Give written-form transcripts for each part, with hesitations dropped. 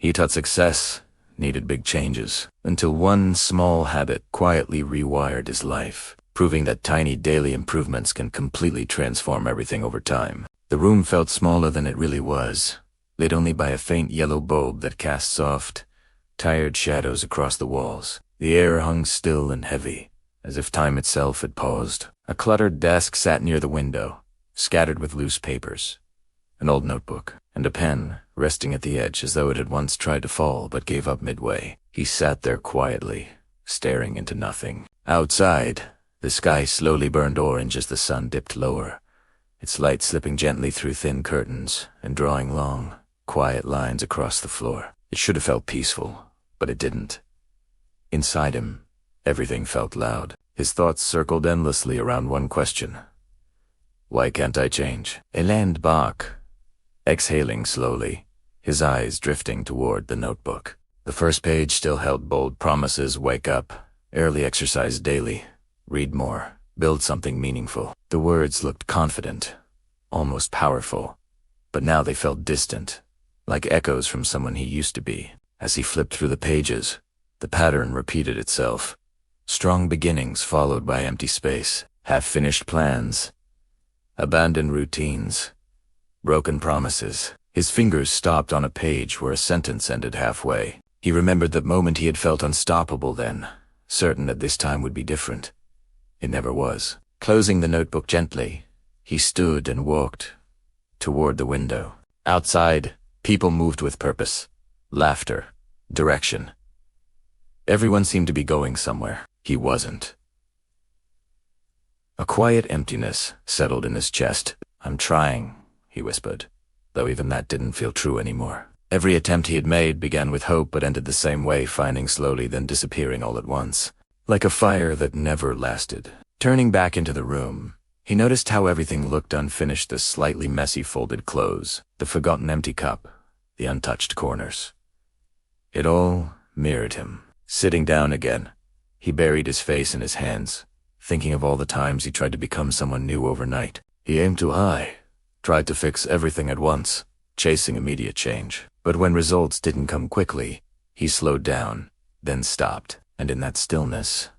He thought success needed big changes, until one small habit quietly rewired his life, proving that tiny daily improvements can completely transform everything over time. The room felt smaller than it really was, lit only by a faint yellow bulb that cast soft, tired shadows across the walls. The air hung still and heavy, as if time itself had paused. A cluttered desk sat near the window, scattered with loose papers, an old notebook, and a pen resting at the edge as though it had once tried to fall but gave up midway. He sat there quietly, staring into nothing. Outside, the sky slowly burned orange as the sun dipped lower, its light slipping gently through thin curtains and drawing long, quiet lines across the floor. It should have felt peaceful, but it didn't. Inside him, everything felt loud. His thoughts circled endlessly around one question. Why can't I change? He leaned back, exhaling slowly, his eyes drifting toward the notebook. The first page still held bold promises: wake up, early exercise daily, read more, build something meaningful. The words looked confident, almost powerful, but now they felt distant, like echoes from someone he used to be. As he flipped through the pages, the pattern repeated itself. Strong beginnings followed by empty space, half-finished plans, abandoned routines, broken promises. His fingers stopped on a page where a sentence ended halfway. He remembered that moment he had felt unstoppable then, certain that this time would be different. It never was. Closing the notebook gently, he stood and walked toward the window. Outside, people moved with purpose, laughter, direction. Everyone seemed to be going somewhere. He wasn't. A quiet emptiness settled in his chest. I'm trying, he whispered, though even that didn't feel true anymore. Every attempt he had made began with hope but ended the same way, finding slowly then disappearing all at once, like a fire that never lasted. Turning back into the room, he noticed how everything looked unfinished: the slightly messy folded clothes, the forgotten empty cup, the untouched corners. It all mirrored him. Sitting down again, he buried his face in his hands, thinking of all the times he tried to become someone new overnight. He aimed too high, tried to fix everything at once, chasing immediate change. But when results didn't come quickly, he slowed down, then stopped, and in that stillness,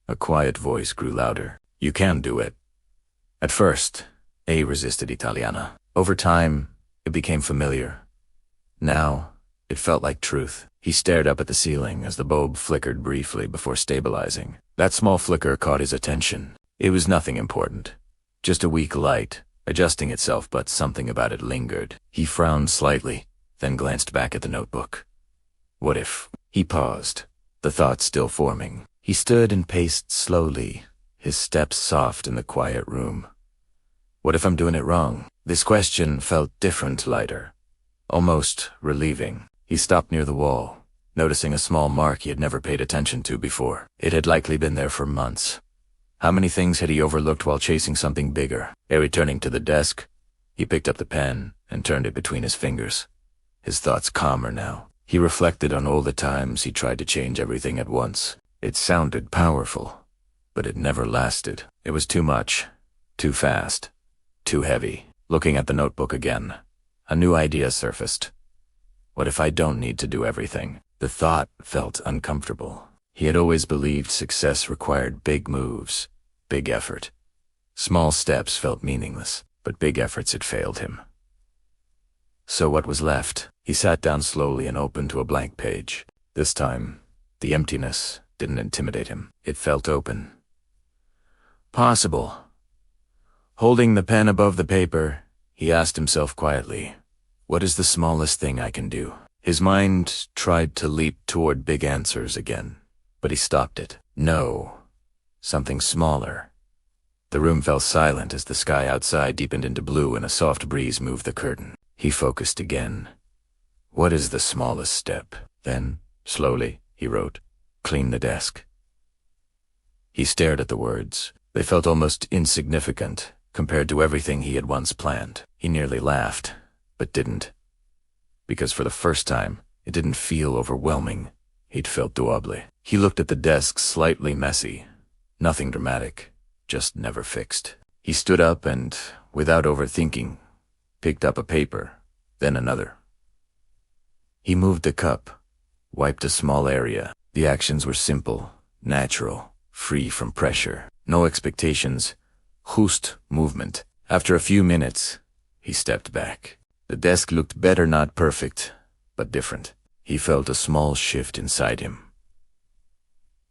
a quiet voice grew louder. You can do it. At first, A resisted Italiana. Over time, it became familiar. Now, it felt like truth. He stared up at the ceiling as the bulb flickered briefly before stabilizing. That small flicker caught his attention. It was nothing important, just a weak light, adjusting itself, but something about it lingered. He frowned slightly, then glanced back at the notebook. What if? He paused, the thought still forming. He stood and paced slowly, his steps soft in the quiet room. What if I'm doing it wrong? This question felt different, lighter, almost relieving. He stopped near the wall, noticing a small mark he had never paid attention to before. It had likely been there for months. How many things had he overlooked while chasing something bigger? Returning to the desk, he picked up the pen and turned it between his fingers. His thoughts calmer now. He reflected on all the times he tried to change everything at once. It sounded powerful, but it never lasted. It was too much, too fast, too heavy. Looking at the notebook again, a new idea surfaced. What if I don't need to do everything? The thought felt uncomfortable. He had always believed success required big moves, big effort. Small steps felt meaningless, but big efforts had failed him. So what was left? He sat down slowly and opened to a blank page. This time, the emptiness didn't intimidate him. It felt open. Possible. Holding the pen above the paper, he asked himself quietly, what is the smallest thing I can do? His mind tried to leap toward big answers again, but he stopped it. No, something smaller. The room fell silent as the sky outside deepened into blue and a soft breeze moved the curtain. He focused again. What is the smallest step? Then, slowly, he wrote, clean the desk. He stared at the words. They felt almost insignificant compared to everything he had once planned. He nearly laughed, but didn't. Because for the first time, it didn't feel overwhelming. He'd felt doable. He looked at the desk, slightly messy. Nothing dramatic, just never fixed. He stood up and, without overthinking, picked up a paper, then another. He moved the cup, wiped a small area. The actions were simple, natural, free from pressure. No expectations, just movement. After a few minutes, he stepped back. The desk looked better, not perfect, but different. He felt a small shift inside him.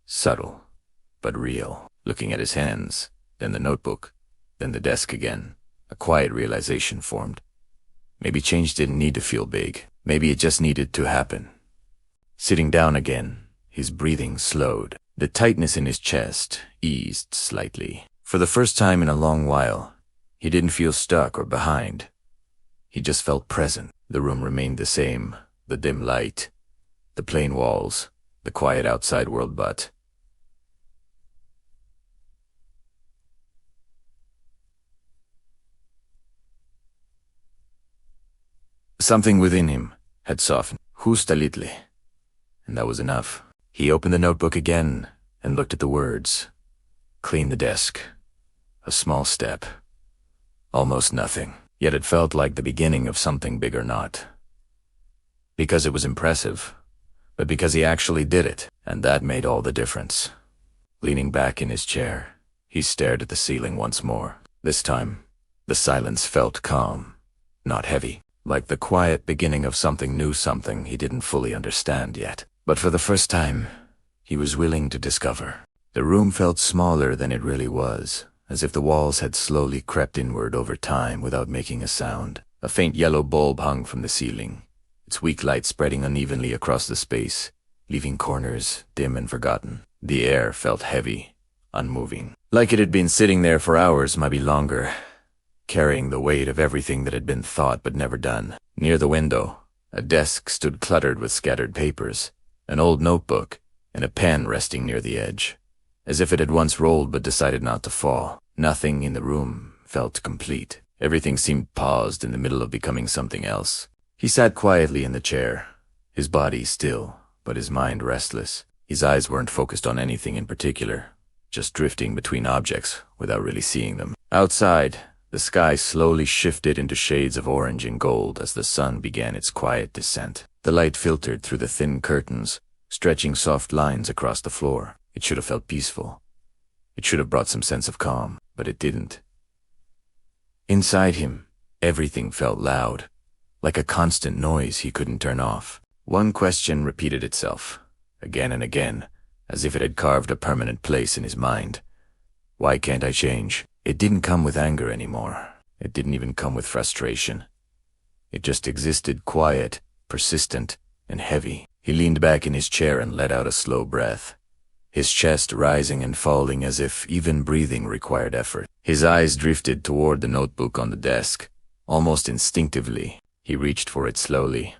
Subtle, but real. Looking at his hands, then the notebook, then the desk again, a quiet realization formed. Maybe change didn't need to feel big. Maybe it just needed to happen. Sitting down again, his breathing slowed. The tightness in his chest eased slightly. For the first time in a long while, he didn't feel stuck or behind. He just felt present. The room remained the same, the dim light, the plain walls, the quiet outside world, but something within him had softened, just a little, and that was enough. He opened the notebook again and looked at the words. Clean the desk. A small step. Almost nothing. Yet it felt like the beginning of something big or not. Because it was impressive, but because he actually did it, and that made all the difference. Leaning back in his chair, he stared at the ceiling once more. This time, the silence felt calm, not heavy, like the quiet beginning of something new, something he didn't fully understand yet. But for the first time, he was willing to discover. The room felt smaller than it really was, as if the walls had slowly crept inward over time without making a sound. A faint yellow bulb hung from the ceiling, its weak light spreading unevenly across the space, leaving corners dim and forgotten. The air felt heavy, unmoving, like it had been sitting there for hours, maybe longer, carrying the weight of everything that had been thought but never done. Near the window, a desk stood cluttered with scattered papers, an old notebook, and a pen resting near the edge, as if it had once rolled but decided not to fall. Nothing in the room felt complete. Everything seemed paused in the middle of becoming something else. He sat quietly in the chair, his body still, but his mind restless. His eyes weren't focused on anything in particular, just drifting between objects without really seeing them. Outside, the sky slowly shifted into shades of orange and gold as the sun began its quiet descent. The light filtered through the thin curtains, stretching soft lines across the floor. It should have felt peaceful. It should have brought some sense of calm, but it didn't. Inside him, everything felt loud, like a constant noise he couldn't turn off. One question repeated itself, again and again, as if it had carved a permanent place in his mind. Why can't I change? It didn't come with anger anymore. It didn't even come with frustration. It just existed, quiet, persistent, and heavy. He leaned back in his chair and let out a slow breath, his chest rising and falling as if even breathing required effort. His eyes drifted toward the notebook on the desk. Almost instinctively, he reached for it slowly,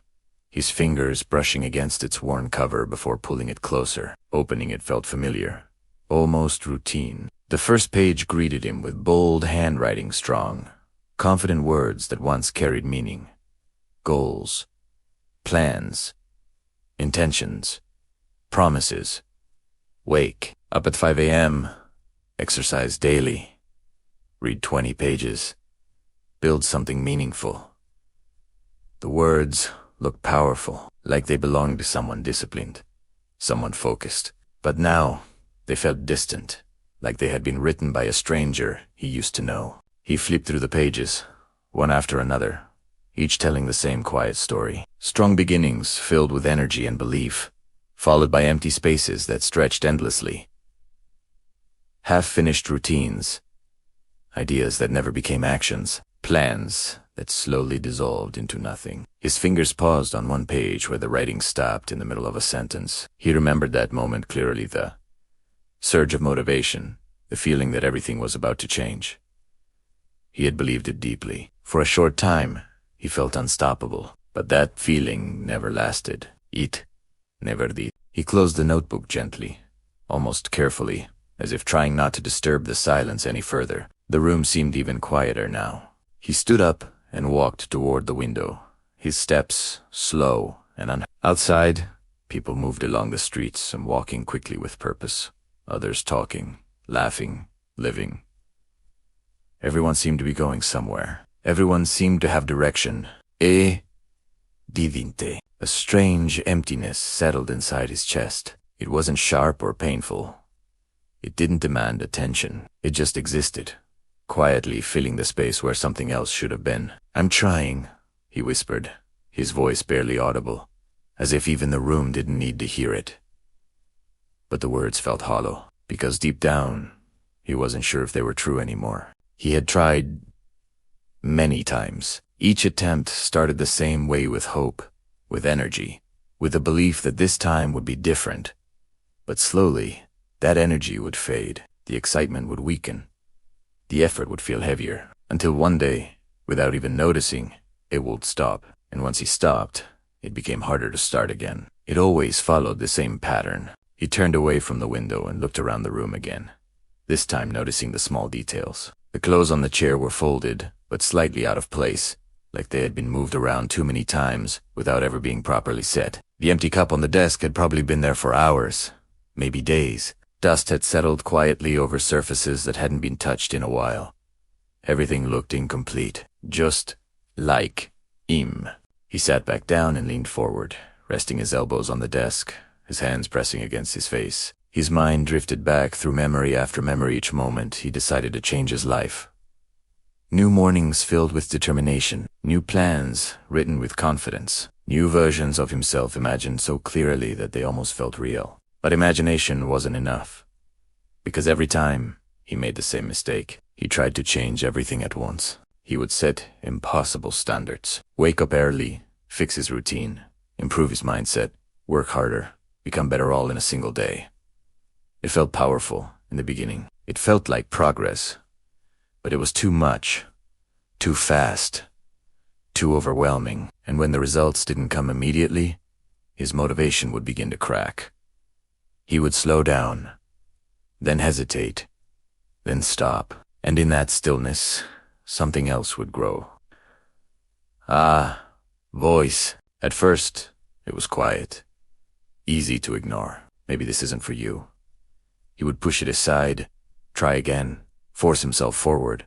his fingers brushing against its worn cover before pulling it closer. Opening it felt familiar, almost routine. The first page greeted him with bold handwriting, strong, confident words that once carried meaning. Goals, plans, intentions, promises. Wake up at 5 a.m., exercise daily, read 20 pages, build something meaningful. The words looked powerful, like they belonged to someone disciplined, someone focused. But now, they felt distant, like they had been written by a stranger he used to know. He flipped through the pages, one after another, each telling the same quiet story. Strong beginnings filled with energy and belief, followed by empty spaces that stretched endlessly. Half-finished routines, ideas that never became actions, plans that slowly dissolved into nothing. His fingers paused on one page where the writing stopped in the middle of a sentence. He remembered that moment clearly, the surge of motivation, the feeling that everything was about to change. He had believed it deeply. For a short time, he felt unstoppable, but that feeling never lasted. It never did. He closed the notebook gently, almost carefully, as if trying not to disturb the silence any further. The room seemed even quieter now. He stood up and walked toward the window, his steps slow and outside, people moved along the streets, some walking quickly with purpose, others talking, laughing, living. Everyone seemed to be going somewhere. Everyone seemed to have direction. Didn't. A strange emptiness settled inside his chest. It wasn't sharp or painful. It didn't demand attention. It just existed, quietly filling the space where something else should have been. "I'm trying," he whispered, his voice barely audible, as if even the room didn't need to hear it. But the words felt hollow, because deep down, he wasn't sure if they were true anymore. He had tried many times. Each attempt started the same way, with hope, with energy, with the belief that this time would be different. But slowly, that energy would fade, the excitement would weaken, the effort would feel heavier, until one day, without even noticing, it would stop. And once he stopped, it became harder to start again. It always followed the same pattern. He turned away from the window and looked around the room again, this time noticing the small details. The clothes on the chair were folded, but slightly out of place, like they had been moved around too many times without ever being properly set. The empty cup on the desk had probably been there for hours, maybe days. Dust had settled quietly over surfaces that hadn't been touched in a while. Everything looked incomplete, just like him. He sat back down and leaned forward, resting his elbows on the desk, his hands pressing against his face. His mind drifted back through memory after memory. Each moment he decided to change his life. New mornings filled with determination, new plans written with confidence, new versions of himself imagined so clearly that they almost felt real. But imagination wasn't enough, because every time he made the same mistake. He tried to change everything at once. He would set impossible standards, wake up early, fix his routine, improve his mindset, work harder, become better all in a single day. It felt powerful in the beginning. It felt like progress, but it was too much, too fast, too overwhelming. And when the results didn't come immediately, his motivation would begin to crack. He would slow down, then hesitate, then stop. And in that stillness, something else would grow. Voice. At first, it was quiet, easy to ignore. Maybe this isn't for you. He would push it aside, try again, force himself forward.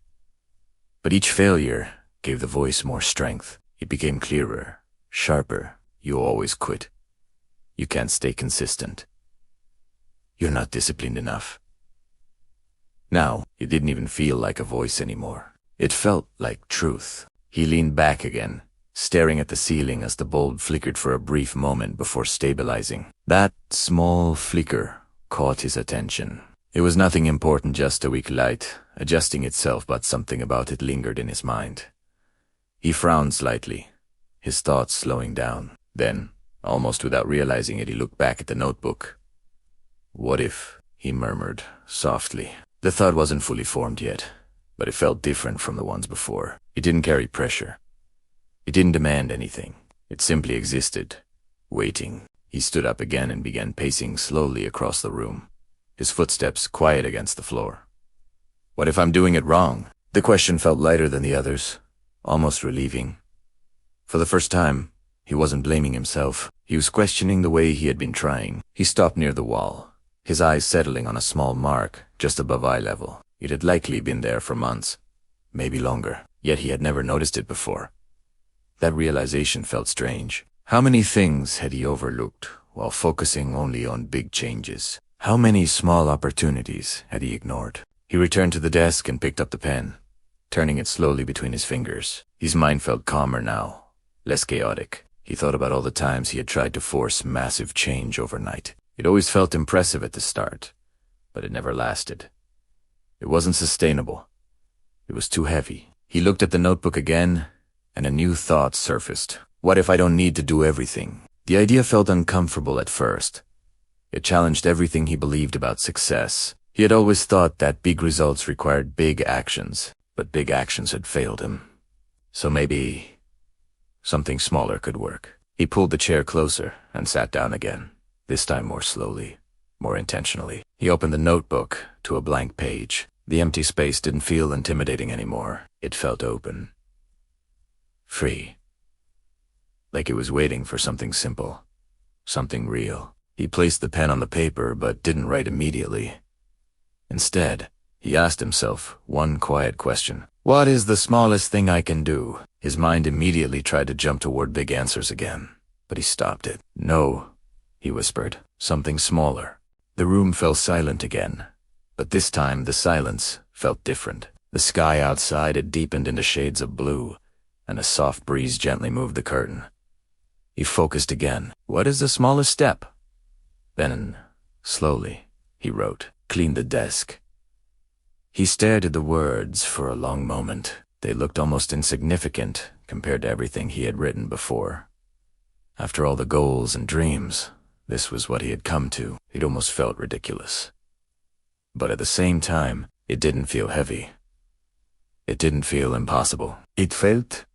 But each failure gave the voice more strength. It became clearer, sharper. You always quit. You can't stay consistent. You're not disciplined enough. Now, it didn't even feel like a voice anymore. It felt like truth. He leaned back again, staring at the ceiling as the bulb flickered for a brief moment before stabilizing. That small flicker caught his attention. It was nothing important, just a weak light, adjusting itself, but something about it lingered in his mind. He frowned slightly, his thoughts slowing down. Then, almost without realizing it, he looked back at the notebook. "What if?" he murmured softly. The thought wasn't fully formed yet, but it felt different from the ones before. It didn't carry pressure. It didn't demand anything. It simply existed, waiting. He stood up again and began pacing slowly across the room, his footsteps quiet against the floor. What if I'm doing it wrong? The question felt lighter than the others, almost relieving. For the first time, he wasn't blaming himself. He was questioning the way he had been trying. He stopped near the wall, his eyes settling on a small mark just above eye level. It had likely been there for months, maybe longer, yet he had never noticed it before. That realization felt strange. How many things had he overlooked while focusing only on big changes? How many small opportunities had he ignored? He returned to the desk and picked up the pen, turning it slowly between his fingers. His mind felt calmer now, less chaotic. He thought about all the times he had tried to force massive change overnight. It always felt impressive at the start, but it never lasted. It wasn't sustainable. It was too heavy. He looked at the notebook again, and a new thought surfaced. What if I don't need to do everything? The idea felt uncomfortable at first. It challenged everything he believed about success. He had always thought that big results required big actions, but big actions had failed him. So maybe something smaller could work. He pulled the chair closer and sat down again, this time more slowly, more intentionally. He opened the notebook to a blank page. The empty space didn't feel intimidating anymore. It felt open, free, like it was waiting for something simple, something real. He placed the pen on the paper but didn't write immediately. Instead, he asked himself one quiet question. What is the smallest thing I can do? His mind immediately tried to jump toward big answers again. but he stopped it. "No," he whispered. "Something smaller." The room fell silent again, but this time the silence felt different. The sky outside had deepened into shades of blue, and a soft breeze gently moved the curtain. He focused again. "What is the smallest step?" Then, slowly, he wrote, "Clean the desk." He stared at the words for a long moment. They looked almost insignificant compared to everything he had written before. After all the goals and dreams, this was what he had come to. It almost felt ridiculous. But at the same time, it didn't feel heavy. It didn't feel impossible. It felt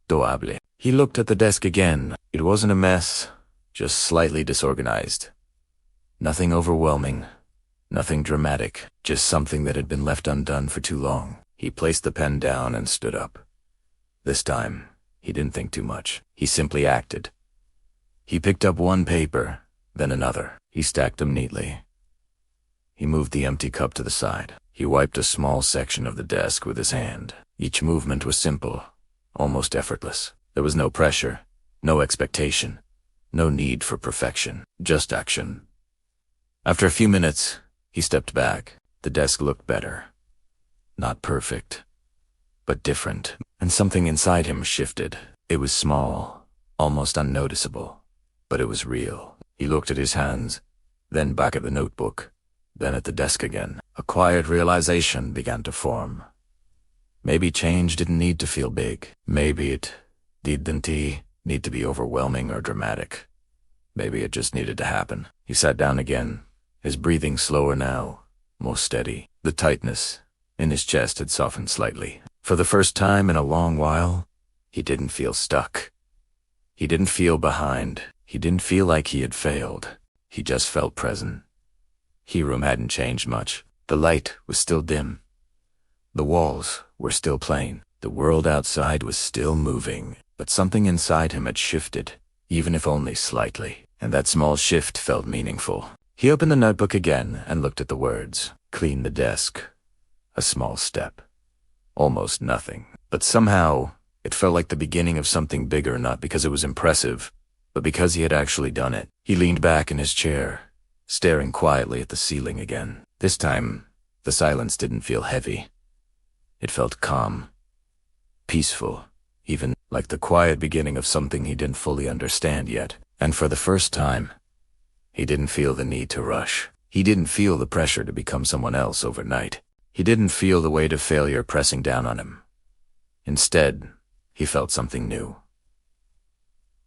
doable. He looked at the desk again. It wasn't a mess, just slightly disorganized. Nothing overwhelming, nothing dramatic, just something that had been left undone for too long. He placed the pen down and stood up. This time, he didn't think too much. He simply acted. He picked up one paper, then another. He stacked them neatly. He moved the empty cup to the side. He wiped a small section of the desk with his hand. Each movement was simple, almost effortless. There was no pressure, no expectation, no need for perfection, just action. After a few minutes, he stepped back. The desk looked better. Not perfect, but different. And something inside him shifted. It was small, almost unnoticeable, but it was real. He looked at his hands, then back at the notebook, then at the desk again. A quiet realization began to form. Maybe change didn't need to feel big. Maybe it didn't need to be overwhelming or dramatic. Maybe it just needed to happen. He sat down again, his breathing slower now, more steady. The tightness in his chest had softened slightly. For the first time in a long while, he didn't feel stuck. He didn't feel behind. He didn't feel like he had failed. He just felt present. His room hadn't changed much. The light was still dim. The walls were still plain. The world outside was still moving, but something inside him had shifted, even if only slightly, and that small shift felt meaningful. He opened the notebook again and looked at the words. Clean the desk. A small step. Almost nothing. But somehow, it felt like the beginning of something bigger, not because it was impressive, but because he had actually done it. He leaned back in his chair, staring quietly at the ceiling again. This time, the silence didn't feel heavy. It felt calm, peaceful, even like the quiet beginning of something he didn't fully understand yet. And for the first time, he didn't feel the need to rush. He didn't feel the pressure to become someone else overnight. He didn't feel the weight of failure pressing down on him. Instead, he felt something new.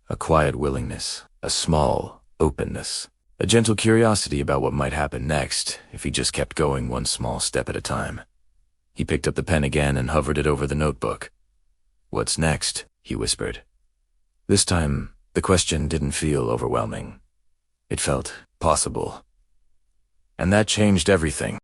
A quiet willingness, a small openness, a gentle curiosity about what might happen next if he just kept going one small step at a time. He picked up the pen again and hovered it over the notebook. "What's next?" he whispered. This time, the question didn't feel overwhelming. It felt possible. And that changed everything.